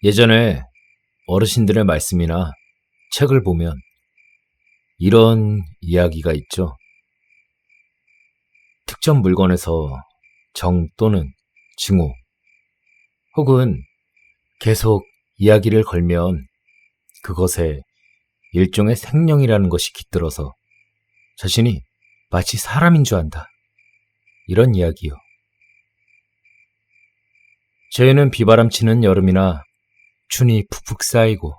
예전에 어르신들의 말씀이나 책을 보면 이런 이야기가 있죠. 특정 물건에서 정 또는 증오 혹은 계속 이야기를 걸면 그것에 일종의 생명이라는 것이 깃들어서 자신이 마치 사람인 줄 안다. 이런 이야기요. 저희는 비바람치는 여름이나 춘이 푹푹 쌓이고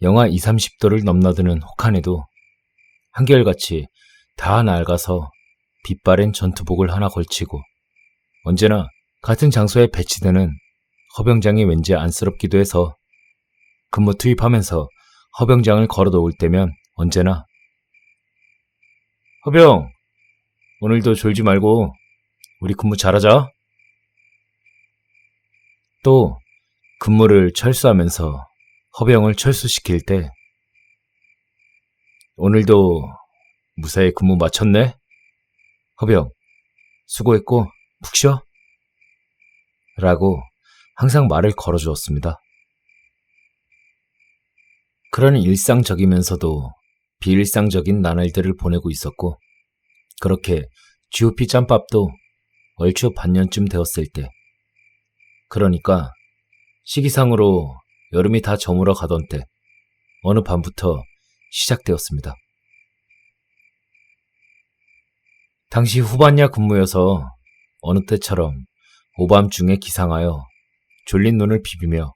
영하 20, 30도를 넘나드는 혹한에도 한결같이 다 낡아서 빛바랜 전투복을 하나 걸치고 언제나 같은 장소에 배치되는 허병장이 왠지 안쓰럽기도 해서 근무 투입하면서 허병장을 걸어놓을 때면 언제나 허병, 오늘도 졸지 말고 우리 근무 잘하자. 또 근무를 철수하면서 허병을 철수시킬 때 오늘도 무사히 근무 마쳤네? 허병, 수고했고 푹 쉬어? 라고 항상 말을 걸어주었습니다. 그런 일상적이면서도 비일상적인 나날들을 보내고 있었고 그렇게 GOP 짬밥도 얼추 반년쯤 되었을 때 그러니까 시기상으로 여름이 다 저물어 가던 때 어느 밤부터 시작되었습니다. 당시 후반야 근무여서 어느 때처럼 오밤중에 기상하여 졸린 눈을 비비며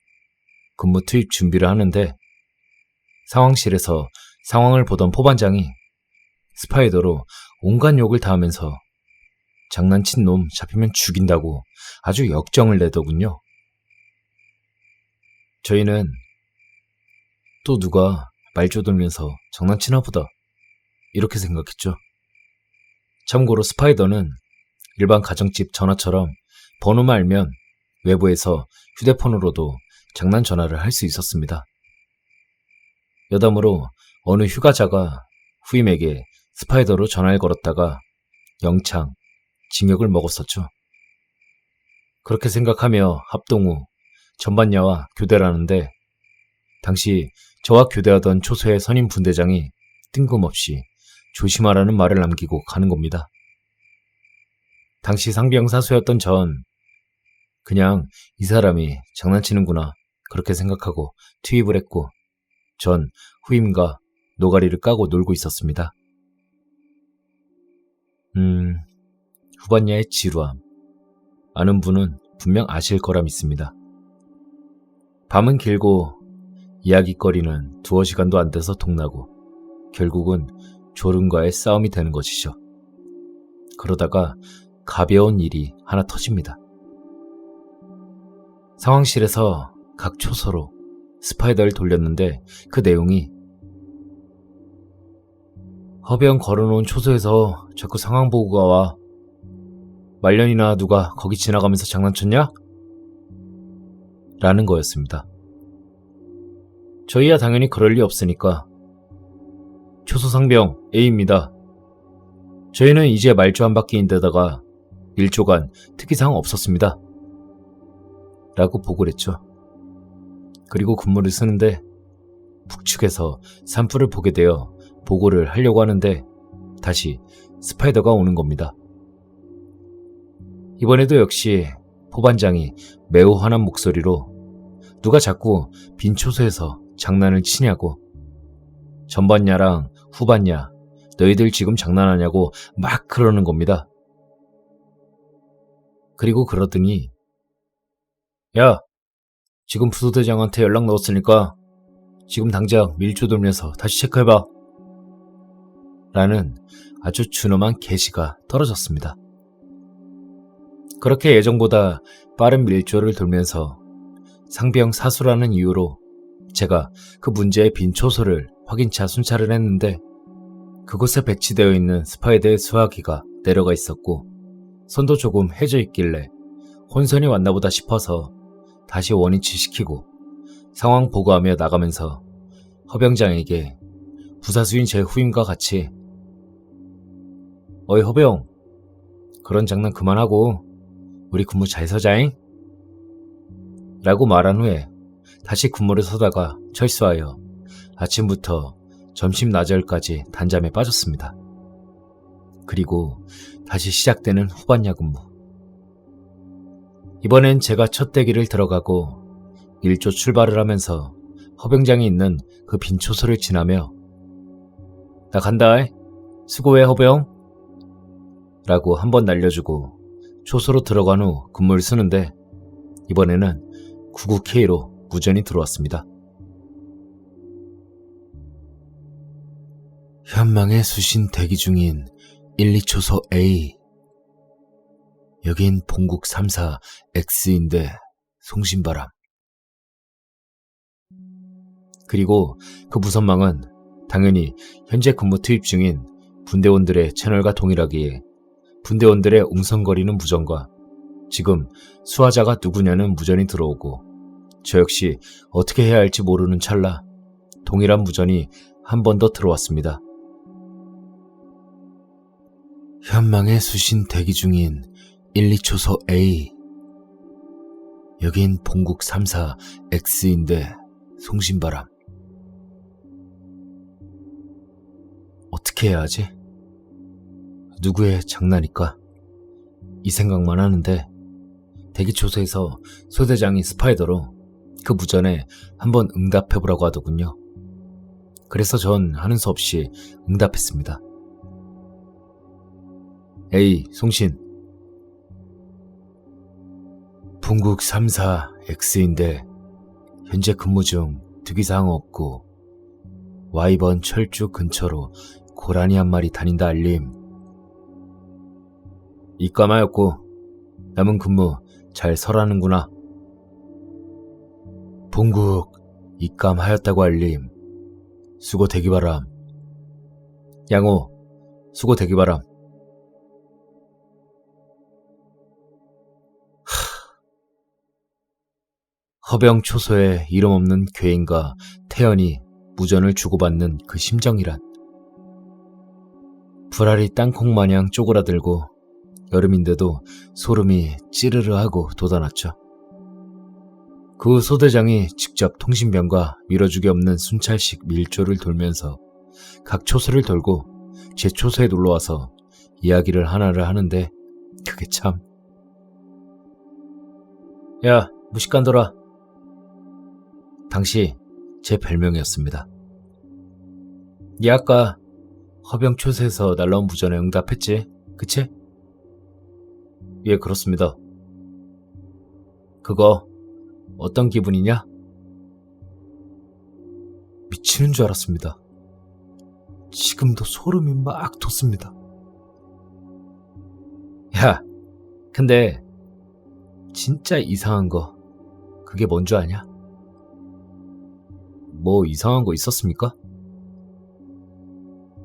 근무 투입 준비를 하는데 상황실에서 상황을 보던 포반장이 스파이더로 온갖 욕을 다 하면서 장난친 놈 잡히면 죽인다고 아주 역정을 내더군요. 저희는 또 누가 말 조들면서 장난치나 보다 이렇게 생각했죠. 참고로 스파이더는 일반 가정집 전화처럼 번호만 알면 외부에서 휴대폰으로도 장난 전화를 할 수 있었습니다. 여담으로 어느 휴가자가 후임에게 스파이더로 전화를 걸었다가 영창, 징역을 먹었었죠. 그렇게 생각하며 합동 후 전반야와 교대를 하는데 당시 저와 교대하던 초소의 선임 분대장이 뜬금없이 조심하라는 말을 남기고 가는 겁니다. 당시 상병 사수였던 전 그냥 이 사람이 장난치는구나 그렇게 생각하고 투입을 했고 전 후임과 노가리를 까고 놀고 있었습니다. 후반야의 지루함 아는 분은 분명 아실 거라 믿습니다. 밤은 길고 이야기거리는 두어 시간도 안 돼서 통나고 결국은 졸음과의 싸움이 되는 것이죠. 그러다가 가벼운 일이 하나 터집니다. 상황실에서 각 초소로 스파이더를 돌렸는데 그 내용이 허병 걸어놓은 초소에서 자꾸 상황 보고가 와. 말년이나 누가 거기 지나가면서 장난쳤냐? 라는 거였습니다. 저희야 당연히 그럴 리 없으니까 초소상병 A입니다. 저희는 이제 말조 한 바퀴인데다가 일조간 특이사항 없었습니다. 라고 보고를 했죠. 그리고 근무를 쓰는데 북측에서 산불을 보게 되어 보고를 하려고 하는데 다시 스파이더가 오는 겁니다. 이번에도 역시 포반장이 매우 화난 목소리로 누가 자꾸 빈 초소에서 장난을 치냐고 전반야랑 후반야 너희들 지금 장난하냐고 막 그러는 겁니다. 그리고 그러더니 야 지금 부소대장한테 연락 넣었으니까 지금 당장 밀조 돌면서 다시 체크해봐 라는 아주 준엄한 계시가 떨어졌습니다. 그렇게 예정보다 빠른 밀조를 돌면서 상병 사수라는 이유로 제가 그 문제의 빈 초소를 확인차 순찰을 했는데 그곳에 배치되어 있는 스파이더의 수화기가 내려가 있었고 선도 조금 해져 있길래 혼선이 왔나보다 싶어서 다시 원위치 시키고 상황 보고하며 나가면서 허병장에게 부사수인 제 후임과 같이 어이 허병 그런 장난 그만하고 우리 근무 잘 서자잉? 라고 말한 후에 다시 근무를 서다가 철수하여 아침부터 점심 나절까지 단잠에 빠졌습니다. 그리고 다시 시작되는 후반야 근무. 이번엔 제가 첫 대기를 들어가고 1조 출발을 하면서 허병장이 있는 그 빈 초소를 지나며 나 간다. 수고해 허병. 라고 한번 날려주고 초소로 들어간 후 근무를 쓰는데 이번에는 99K로 무전이 들어왔습니다. 현망에 수신 대기 중인 1, 2초소 A. 여긴 본국 3사 X인데 송신바람. 그리고 그 무선망은 당연히 현재 근무 투입 중인 분대원들의 채널과 동일하기에 분대원들의 웅성거리는 무전과 지금 수화자가 누구냐는 무전이 들어오고 저 역시 어떻게 해야 할지 모르는 찰나 동일한 무전이 한 번 더 들어왔습니다. 현망에 수신 대기 중인 1, 2초소 A. 여긴 본국 3사 X인데 송신바람. 어떻게 해야 하지? 누구의 장난일까? 이 생각만 하는데 대기초소에서 소대장이 스파이더로 그 무전에 한번 응답해보라고 하더군요. 그래서 전 하는 수 없이 응답했습니다. 에이, 송신. 본국 3사 X인데 현재 근무 중 특이사항 없고 Y번 철쭉 근처로 고라니 한 마리 다닌다 알림. 입감하였고 남은 근무 잘 설하는구나. 본국 입감하였다고 알림. 수고 대기바람. 양호 수고 대기바람. 허병 초소에 이름 없는 괴인과 태연이 무전을 주고받는 그 심정이란. 불알이 땅콩마냥 쪼그라들고 여름인데도 소름이 찌르르하고 돋아났죠. 그 소대장이 직접 통신병과 밀어주기 없는 순찰식 밀조를 돌면서 각 초소를 돌고 제 초소에 놀러와서 이야기를 하나를 하는데 그게 참. 야, 무식간더라. 당시 제 별명이었습니다. 니 아까 허병 초소에서 날라온 무전에 응답했지? 그치? 예, 그렇습니다. 그거 어떤 기분이냐? 미치는 줄 알았습니다. 지금도 소름이 막 돋습니다. 야, 근데 진짜 이상한 거 그게 뭔 줄 아냐? 뭐 이상한 거 있었습니까?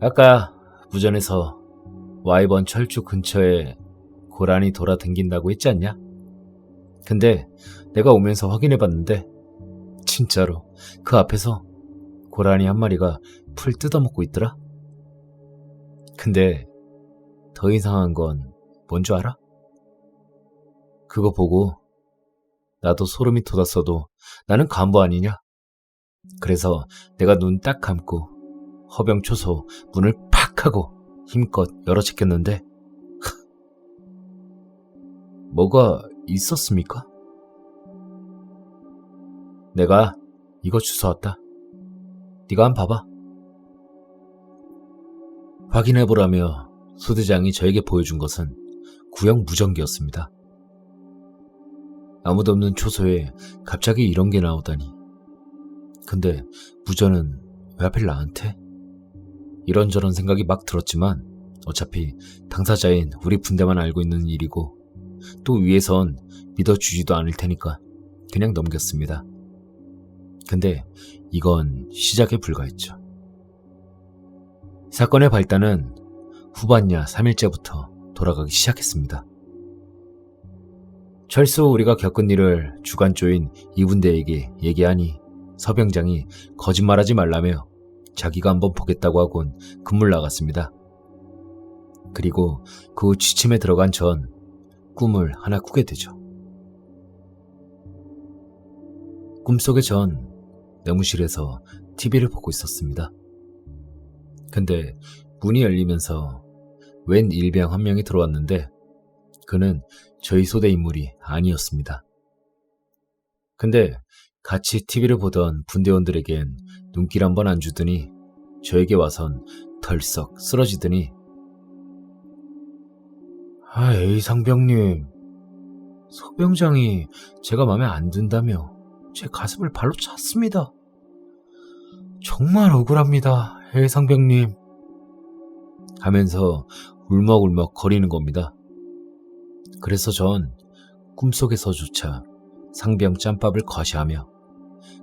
아까 무전에서 Y번 철쭉 근처에 고라니 돌아다닌다고 했지 않냐? 근데 내가 오면서 확인해봤는데 진짜로 그 앞에서 고라니 한 마리가 풀 뜯어먹고 있더라? 근데 더 이상한 건 뭔 줄 알아? 그거 보고 나도 소름이 돋았어도 나는 간부 아니냐? 그래서 내가 눈 딱 감고 허병 초소 문을 팍 하고 힘껏 열어제꼈는데 뭐가 있었습니까? 내가 이거 주워왔다. 네가 한번 봐봐. 확인해보라며 소대장이 저에게 보여준 것은 구형 무전기였습니다. 아무도 없는 초소에 갑자기 이런 게 나오다니. 근데 무전은 왜 하필 나한테? 이런저런 생각이 막 들었지만 어차피 당사자인 우리 분대만 알고 있는 일이고 또 위에선 믿어주지도 않을 테니까 그냥 넘겼습니다. 근데 이건 시작에 불과했죠. 사건의 발단은 후반야 3일째부터 돌아가기 시작했습니다. 철수 우리가 겪은 일을 주간조인 이분대에게 얘기하니 서병장이 거짓말하지 말라며 자기가 한번 보겠다고 하곤 근무를 나갔습니다. 그리고 그 후 취침에 들어간 전 꿈을 하나 꾸게 되죠. 꿈속의 전 내무실에서 TV를 보고 있었습니다. 근데 문이 열리면서 웬 일병 한 명이 들어왔는데 그는 저희 소대 인물이 아니었습니다. 근데 같이 TV를 보던 분대원들에겐 눈길 한번 안 주더니 저에게 와선 덜썩 쓰러지더니 에이 상병님, 서병장이 제가 마음에 안 든다며 제 가슴을 발로 찼습니다. 정말 억울합니다, 에이 상병님. 하면서 울먹울먹 거리는 겁니다. 그래서 전 꿈속에서조차 상병 짬밥을 과시하며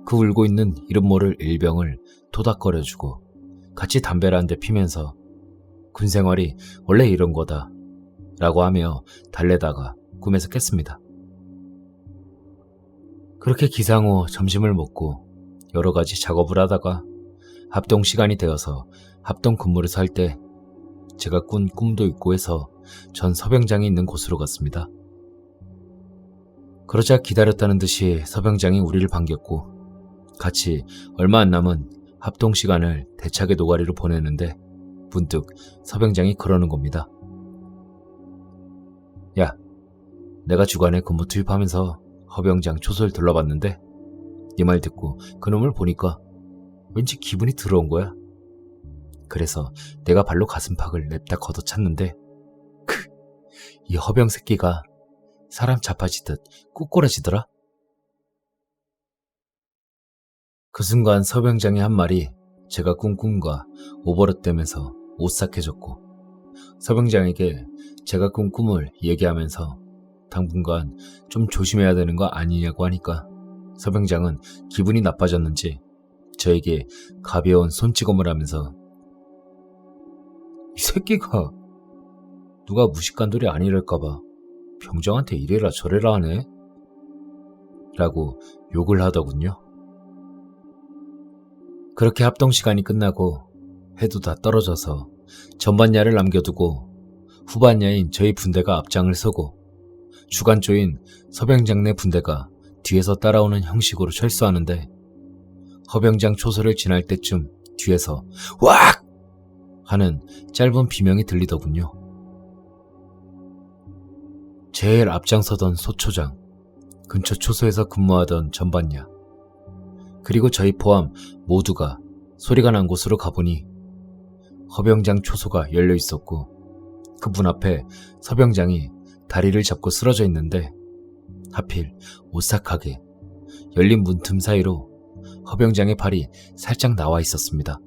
그 울고 있는 이름 모를 일병을 토닥거려주고 같이 담배를 한 대 피면서 군생활이 원래 이런 거다 라고 하며 달래다가 꿈에서 깼습니다. 그렇게 기상 후 점심을 먹고 여러 가지 작업을 하다가 합동 시간이 되어서 합동 근무를 살 때 제가 꾼 꿈도 있고 해서 전 서병장이 있는 곳으로 갔습니다. 그러자 기다렸다는 듯이 서병장이 우리를 반겼고 같이 얼마 안 남은 합동 시간을 대차게 노가리로 보내는데 문득 서병장이 그러는 겁니다. 야, 내가 주간에 근무 투입하면서 허병장 초소를 들러봤는데 네 말 듣고 그놈을 보니까 왠지 기분이 더러운 거야. 그래서 내가 발로 가슴팍을 냅다 걷어찼는데 이 허병 새끼가 사람 자빠지듯 꾹꼬라지더라. 그 순간 서병장의 한 말이 제가 꾼 꿈과 오버랩되면서 오싹해졌고 서병장에게 제가 꾼 꿈을 얘기하면서 당분간 좀 조심해야 되는 거 아니냐고 하니까 서병장은 기분이 나빠졌는지 저에게 가벼운 손찌검을 하면서 이 새끼가 누가 무식간돌이 아니랄까봐 병장한테 이래라 저래라 하네? 라고 욕을 하더군요. 그렇게 합동시간이 끝나고 해도 다 떨어져서 전반야를 남겨두고 후반야인 저희 분대가 앞장을 서고 주간조인 서병장내 분대가 뒤에서 따라오는 형식으로 철수하는데 허병장 초소를 지날 때쯤 뒤에서 왁! 하는 짧은 비명이 들리더군요. 제일 앞장서던 소초장, 근처 초소에서 근무하던 전반야, 그리고 저희 포함 모두가 소리가 난 곳으로 가보니 허병장 초소가 열려 있었고 그 문 앞에 서병장이 다리를 잡고 쓰러져 있는데 하필 오싹하게 열린 문틈 사이로 허병장의 팔이 살짝 나와 있었습니다.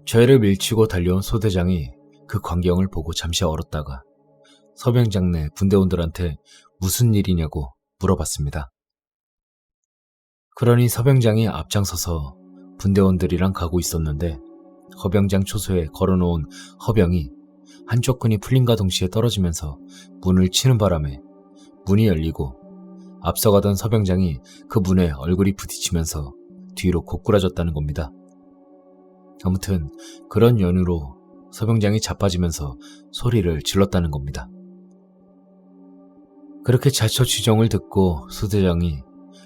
저희를 밀치고 달려온 소대장이 그 광경을 보고 잠시 얼었다가 서병장 내 분대원들한테 무슨 일이냐고 물어봤습니다. 그러니 서병장이 앞장서서 분대원들이랑 가고 있었는데 허병장 초소에 걸어놓은 허병이 한쪽 끈이 풀림과 동시에 떨어지면서 문을 치는 바람에 문이 열리고 앞서가던 서병장이 그 문에 얼굴이 부딪히면서 뒤로 고꾸라졌다는 겁니다. 아무튼 그런 연유로 서병장이 자빠지면서 소리를 질렀다는 겁니다. 그렇게 자초지종을 듣고 소대장이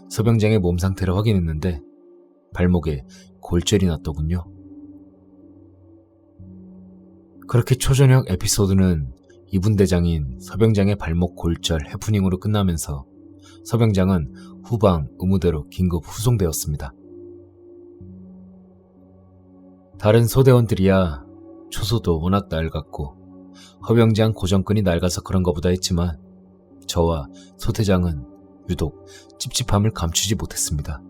서병장의 몸 상태를 확인했는데 발목에 골절이 났더군요. 그렇게 초저녁 에피소드는 이분대장인 서병장의 발목 골절 해프닝으로 끝나면서 서병장은 후방 의무대로 긴급 후송되었습니다. 다른 소대원들이야 초소도 워낙 낡았고 허병장 고정끈이 낡아서 그런가 보다 했지만 저와 소대장은 유독 찝찝함을 감추지 못했습니다.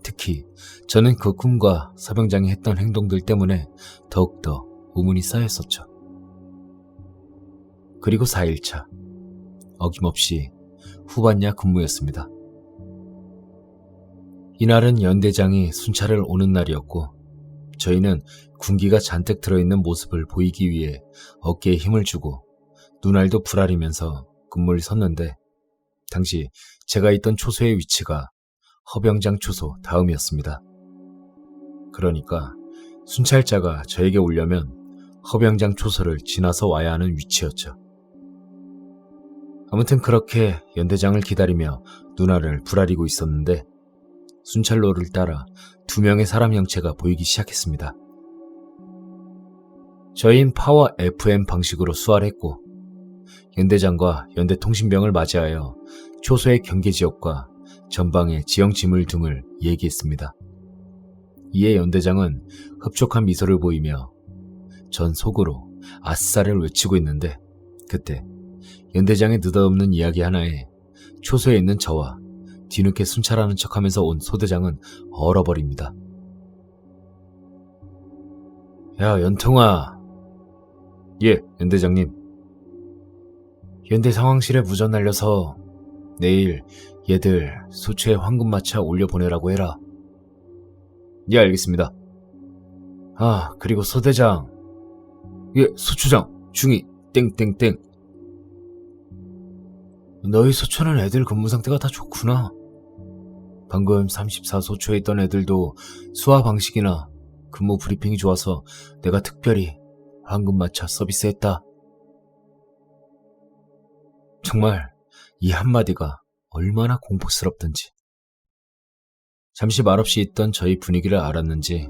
특히 저는 그 꿈과 서병장이 했던 행동들 때문에 더욱더 의문이 쌓였었죠. 그리고 4일차 어김없이 후반야 근무였습니다. 이날은 연대장이 순찰을 오는 날이었고 저희는 군기가 잔뜩 들어있는 모습을 보이기 위해 어깨에 힘을 주고 눈알도 부라리면서 근무를 섰는데 당시 제가 있던 초소의 위치가 허병장 초소 다음이었습니다. 그러니까 순찰자가 저에게 오려면 허병장 초소를 지나서 와야 하는 위치였죠. 아무튼 그렇게 연대장을 기다리며 누나를 부라리고 있었는데 순찰로를 따라 2명의 사람 형체가 보이기 시작했습니다. 저희는 파워 FM 방식으로 수화를 했고 연대장과 연대통신병을 맞이하여 초소의 경계지역과 전방의 지형지물 등을 얘기했습니다. 이에 연대장은 흡족한 미소를 보이며 전 속으로 아싸를 외치고 있는데 그때 연대장의 느닷없는 이야기 하나에 초소에 있는 저와 뒤늦게 순찰하는 척하면서 온 소대장은 얼어버립니다. 야, 연통아. 예, 연대장님. 연대 상황실에 무전 날려서 내일 얘들 소초에 황금마차 올려보내라고 해라. 예, 알겠습니다. 아, 그리고 소대장. 예, 소초장. 중이 땡땡땡. 너희 소초는 애들 근무 상태가 다 좋구나. 방금 34소초에 있던 애들도 수화 방식이나 근무 브리핑이 좋아서 내가 특별히 황금마차 서비스했다. 정말 이 한마디가 얼마나 공포스럽던지. 잠시 말없이 있던 저희 분위기를 알았는지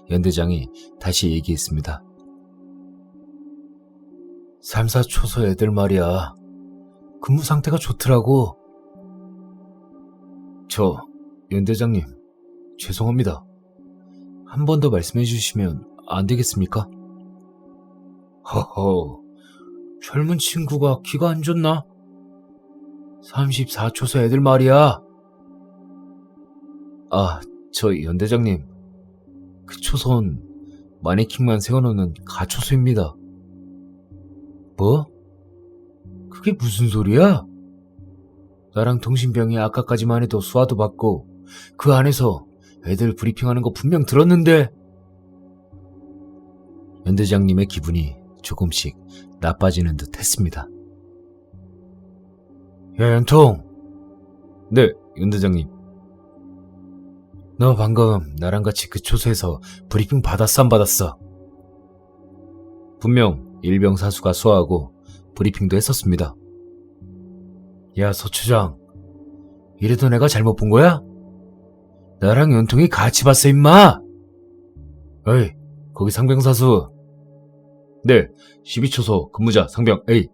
연대장이 다시 얘기했습니다. 34초소 애들 말이야. 근무 상태가 좋더라고. 연대장님, 죄송합니다. 한 번 더 말씀해 주시면 안 되겠습니까? 허허, 젊은 친구가 귀가 안 좋나? 34초소 애들 말이야. 아, 연대장님. 그 초소는 마네킹만 세워놓는 가초소입니다. 뭐? 그게 무슨 소리야? 나랑 통신병이 아까까지만 해도 수화도 받고 그 안에서 애들 브리핑하는 거 분명 들었는데. 연대장님의 기분이 조금씩 나빠지는 듯 했습니다. 야, 연통. 네, 연대장님. 너 방금 나랑 같이 그 초소에서 브리핑 받았어, 안 받았어? 분명 일병사수가 수화하고 브리핑도 했었습니다. 야, 소초장. 이래도 내가 잘못 본 거야? 나랑 연통이 같이 봤어, 임마! 어이, 거기 상병사수. 네, 12초소 근무자 상병 A.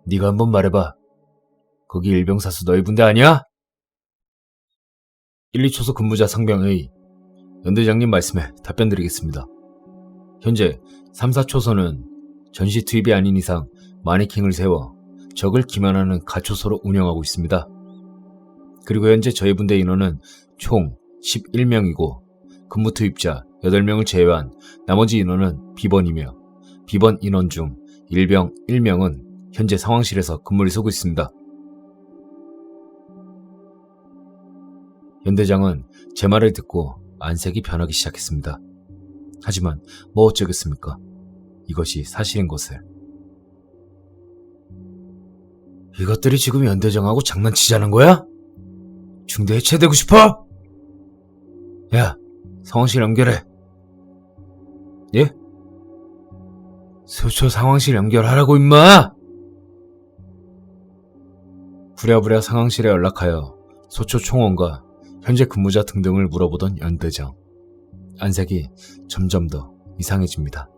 네가 한번 말해봐. 거기 일병사수 너희 분대 아니야? 1, 2초소 근무자 상병 A. 연대장님 말씀에 답변 드리겠습니다. 현재 3, 4초소는 전시 투입이 아닌 이상 마네킹을 세워 적을 기만하는 가초소로 운영하고 있습니다. 그리고 현재 저희 분대 인원은 총 11명이고 근무 투입자 8명을 제외한 나머지 인원은 비번이며 비번 인원 중 일병 1명은 현재 상황실에서 근무를 서고 있습니다. 연대장은 제 말을 듣고 안색이 변하기 시작했습니다. 하지만 뭐 어쩌겠습니까? 이것이 사실인 것을. 이것들이 지금 연대장하고 장난치자는 거야? 중대 해체되고 싶어? 야, 상황실 연결해. 예? 소초 상황실 연결하라고 임마! 부랴부랴 상황실에 연락하여 소초 총원과 현재 근무자 등등을 물어보던 연대장. 안색이 점점 더 이상해집니다.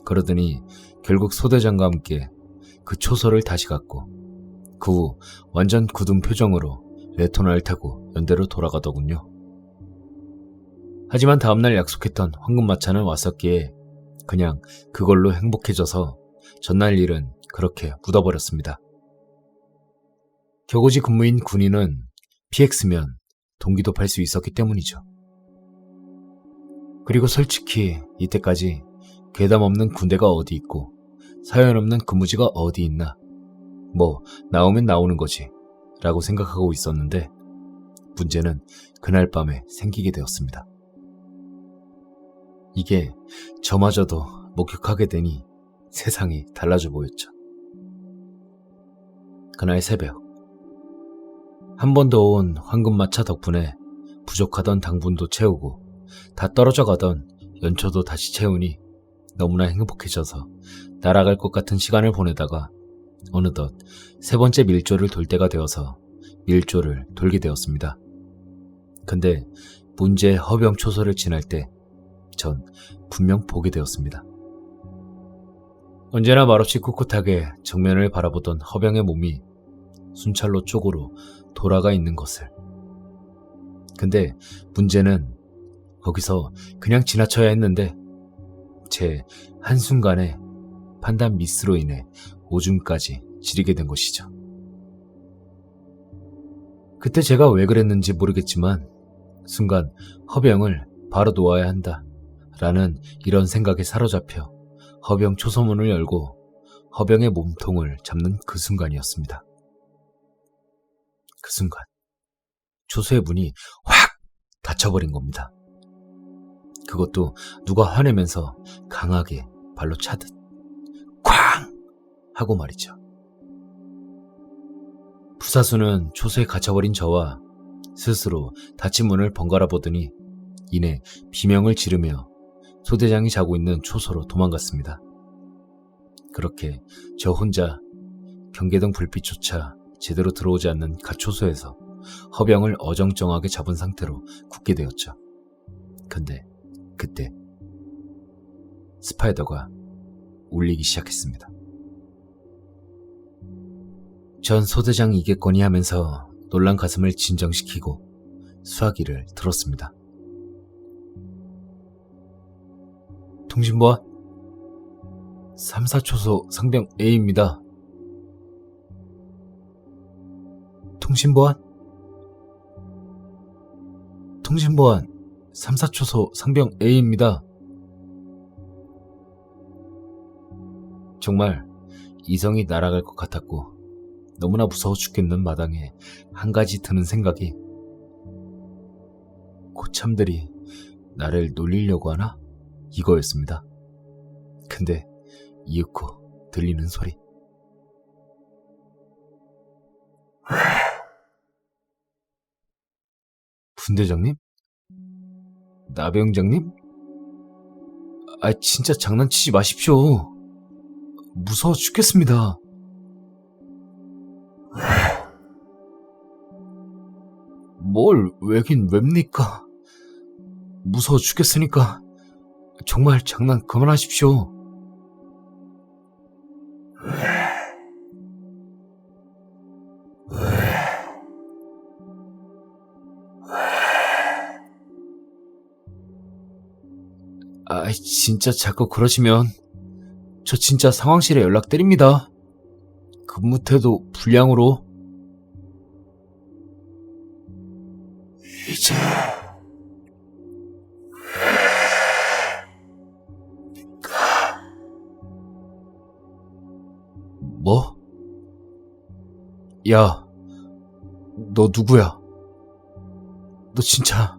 그러더니 결국 소대장과 함께 그 초소를 다시 갖고 그 후 완전 굳은 표정으로 레토나를 타고 연대로 돌아가더군요. 하지만 다음날 약속했던 황금마차는 왔었기에 그냥 그걸로 행복해져서 전날 일은 그렇게 묻어버렸습니다. 격오지 근무인 군인은 PX면 동기도 팔 수 있었기 때문이죠. 그리고 솔직히 이때까지 괴담 없는 군대가 어디 있고 사연 없는 근무지가 어디 있나, 뭐 나오면 나오는 거지 라고 생각하고 있었는데 문제는 그날 밤에 생기게 되었습니다. 이게 저마저도 목격하게 되니 세상이 달라져 보였죠. 그날 새벽, 한 번 더 온 황금마차 덕분에 부족하던 당분도 채우고 다 떨어져 가던 연초도 다시 채우니 너무나 행복해져서 날아갈 것 같은 시간을 보내다가 어느덧 세 번째 밀조를 돌 때가 되어서 밀조를 돌게 되었습니다. 근데 문제의 허병 초소를 지날 때 전 분명 보게 되었습니다. 언제나 말없이 꿋꿋하게 정면을 바라보던 허병의 몸이 순찰로 쪽으로 돌아가 있는 것을. 근데 문제는 거기서 그냥 지나쳐야 했는데 제 한순간의 판단 미스로 인해 오줌까지 지리게 된 것이죠. 그때 제가 왜 그랬는지 모르겠지만 순간 허병을 바로 놓아야 한다 라는 이런 생각에 사로잡혀 허병 초소문을 열고 허병의 몸통을 잡는 그 순간이었습니다. 그 순간 초소의 문이 확 닫혀버린 겁니다. 그것도 누가 화내면서 강하게 발로 차듯 쾅! 하고 말이죠. 부사수는 초소에 갇혀버린 저와 스스로 닫힌 문을 번갈아 보더니 이내 비명을 지르며 소대장이 자고 있는 초소로 도망갔습니다. 그렇게 저 혼자 경계등 불빛조차 제대로 들어오지 않는 가초소에서 허병을 어정쩡하게 잡은 상태로 굳게 되었죠. 근데 그때 스파이더가 울리기 시작했습니다. 전 소대장이겠거니 하면서 놀란 가슴을 진정시키고 수화기를 들었습니다. 통신보안 3-4초소 상병 A입니다. 통신보안 3-4초소 상병 A입니다. 정말 이성이 날아갈 것 같았고 너무나 무서워 죽겠는 마당에 한 가지 드는 생각이 고참들이 나를 놀리려고 하나? 이거였습니다. 근데 이윽고 들리는 소리. 분대장님? 나병장님? 진짜 장난치지 마십시오. 무서워 죽겠습니다. 뭘 왜긴 왜입니까? 무서워 죽겠으니까 정말 장난 그만하십시오. 진짜 자꾸 그러시면 저 진짜 상황실에 연락드립니다. 근무태도 불량으로. 이제 뭐? 야, 너 누구야? 너 진짜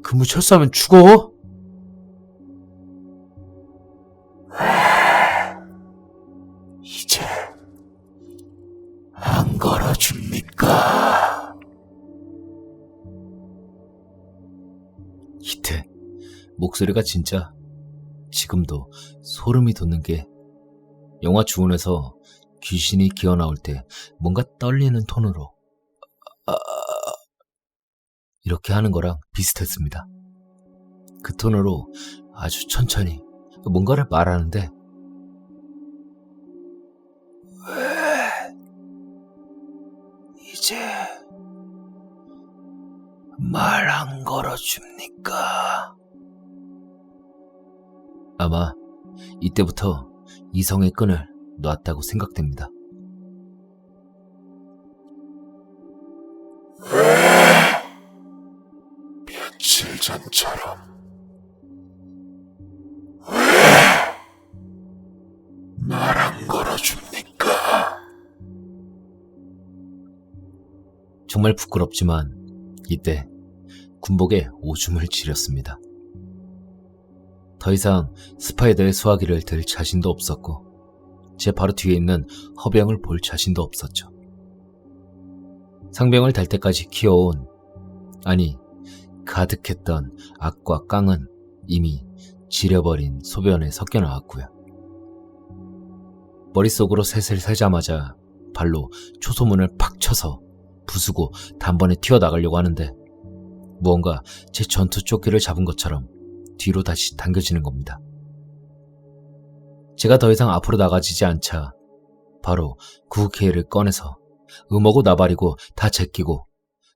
근무 철수하면 죽어? 이제 안 걸어줍니까? 이때 목소리가 진짜 지금도 소름이 돋는 게 영화 주원에서 귀신이 기어나올 때 뭔가 떨리는 톤으로 이렇게 하는 거랑 비슷했습니다. 그 톤으로 아주 천천히 뭔가를 말하는데 왜 이제 말 안 걸어줍니까? 아마 이때부터 이성의 끈을 놨다고 생각됩니다. 왜? 며칠 전처럼 왜 말 안 걸어줍니까? 정말 부끄럽지만 이때 군복에 오줌을 지렸습니다. 더 이상 스파이더의 수화기를 들 자신도 없었고 제 바로 뒤에 있는 허병을 볼 자신도 없었죠. 상병을 달 때까지 키워온, 아니 가득했던 악과 깡은 이미 지려버린 소변에 섞여 나왔고요. 머릿속으로 셋을 세자마자 발로 초소문을 팍 쳐서 부수고 단번에 튀어나가려고 하는데 무언가 제 전투 조끼를 잡은 것처럼 뒤로 다시 당겨지는 겁니다. 제가 더 이상 앞으로 나가지지 않자 바로 구구키를 꺼내서 음하고 나발이고 다 제끼고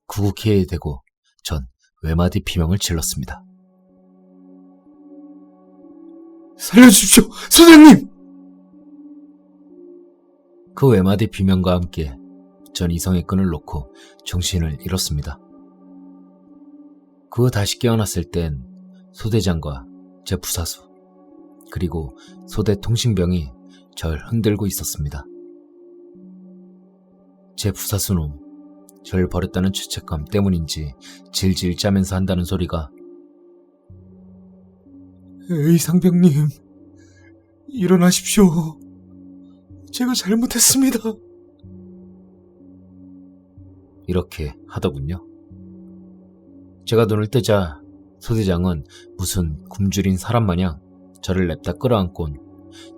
구구키에 대고 전 외마디 비명을 질렀습니다. 살려주십시오, 소장님! 그 외마디 비명과 함께 전 이성의 끈을 놓고 정신을 잃었습니다. 그 후 다시 깨어났을 땐 소대장과 제 부사수 그리고 소대 통신병이 절 흔들고 있었습니다. 제 부사수놈 절 버렸다는 죄책감 때문인지 질질 짜면서 한다는 소리가 에이, 상병님, 일어나십시오. 제가 잘못했습니다. 이렇게 하더군요. 제가 눈을 뜨자 소대장은 무슨 굶주린 사람 마냥 저를 냅다 끌어안곤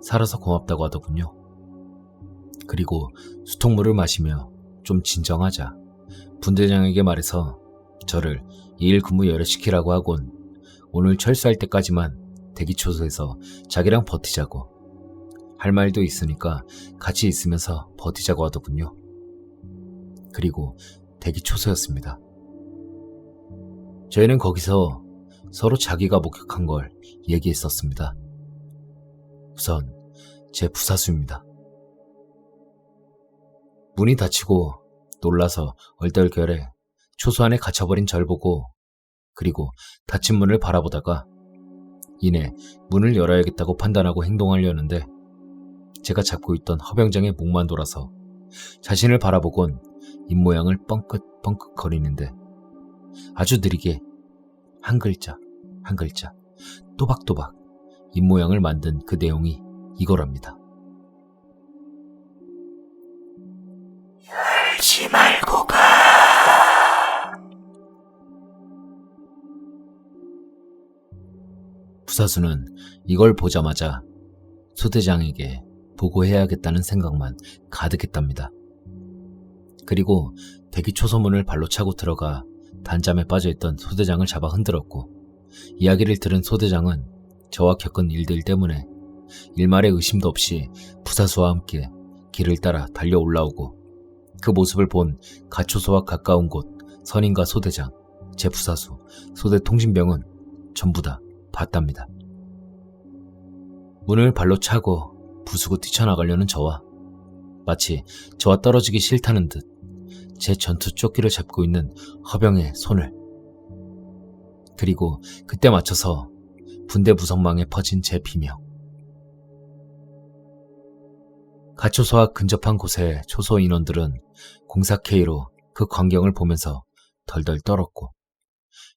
살아서 고맙다고 하더군요. 그리고 수통물을 마시며 좀 진정하자 분대장에게 말해서 저를 2일 근무 열애시키라고 하곤 오늘 철수할 때까지만 대기초소에서 자기랑 버티자고 할 말도 있으니까 같이 있으면서 버티자고 하더군요. 그리고 대기초소였습니다. 저희는 거기서 서로 자기가 목격한 걸 얘기했었습니다. 우선 제 부사수입니다. 문이 닫히고 놀라서 얼떨결에 초소 안에 갇혀버린 절 보고 그리고 닫힌 문을 바라보다가 이내 문을 열어야겠다고 판단하고 행동하려는데 제가 잡고 있던 허병장의 목만 돌아서 자신을 바라보곤 입모양을 뻥긋뻥긋 거리는데 아주 느리게 한 글자 한 글자 또박또박 입모양을 만든 그 내용이 이거랍니다. 열지 말고 가. 부사수는 이걸 보자마자 소대장에게 보고해야겠다는 생각만 가득했답니다. 그리고 대기초소문을 발로 차고 들어가 단잠에 빠져있던 소대장을 잡아 흔들었고 이야기를 들은 소대장은 저와 겪은 일들 때문에 일말의 의심도 없이 부사수와 함께 길을 따라 달려 올라오고 그 모습을 본 가초소와 가까운 곳 선임과 소대장, 제 부사수, 소대 통신병은 전부 다 봤답니다. 문을 발로 차고 부수고 뛰쳐나가려는 저와 마치 저와 떨어지기 싫다는 듯 제 전투 조끼를 잡고 있는 허병의 손을 그리고 그때 맞춰서 분대 부성망에 퍼진 제 비명 가초소와 근접한 곳의 초소 인원들은 공사 K로 그 광경을 보면서 덜덜 떨었고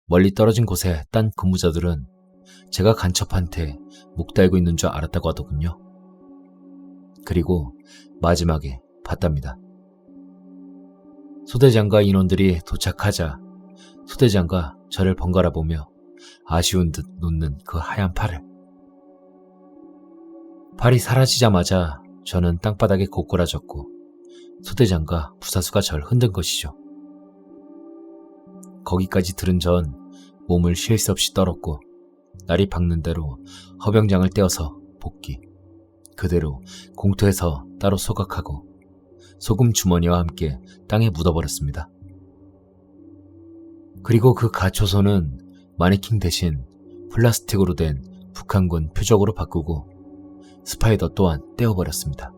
멀리 떨어진 곳의 딴 근무자들은 제가 간첩한테 목 달고 있는 줄 알았다고 하더군요. 그리고 마지막에 봤답니다. 소대장과 인원들이 도착하자 소대장과 저를 번갈아 보며 아쉬운 듯 놓는 그 하얀 팔을 팔이 사라지자마자 저는 땅바닥에 고꾸라졌고 소대장과 부사수가 절 흔든 것이죠. 거기까지 들은 전 몸을 쉴 새 없이 떨었고 날이 밝는 대로 허병장을 떼어서 복귀 그대로 공터에서 따로 소각하고 소금 주머니와 함께 땅에 묻어버렸습니다. 그리고 그 가초소는 마네킹 대신 플라스틱으로 된 북한군 표적으로 바꾸고 스파이더 또한 떼어버렸습니다.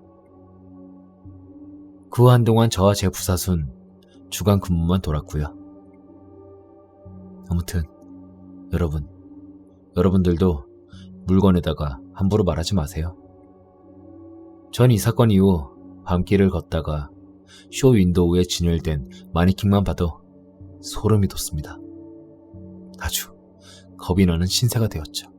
그 후 한동안 저와 제 부사수는 주간 근무만 돌았고요. 아무튼 여러분들도 물건에다가 함부로 말하지 마세요. 전 이 사건 이후 밤길을 걷다가 쇼 윈도우에 진열된 마네킹만 봐도 소름이 돋습니다. 아주 겁이 나는 신세가 되었죠.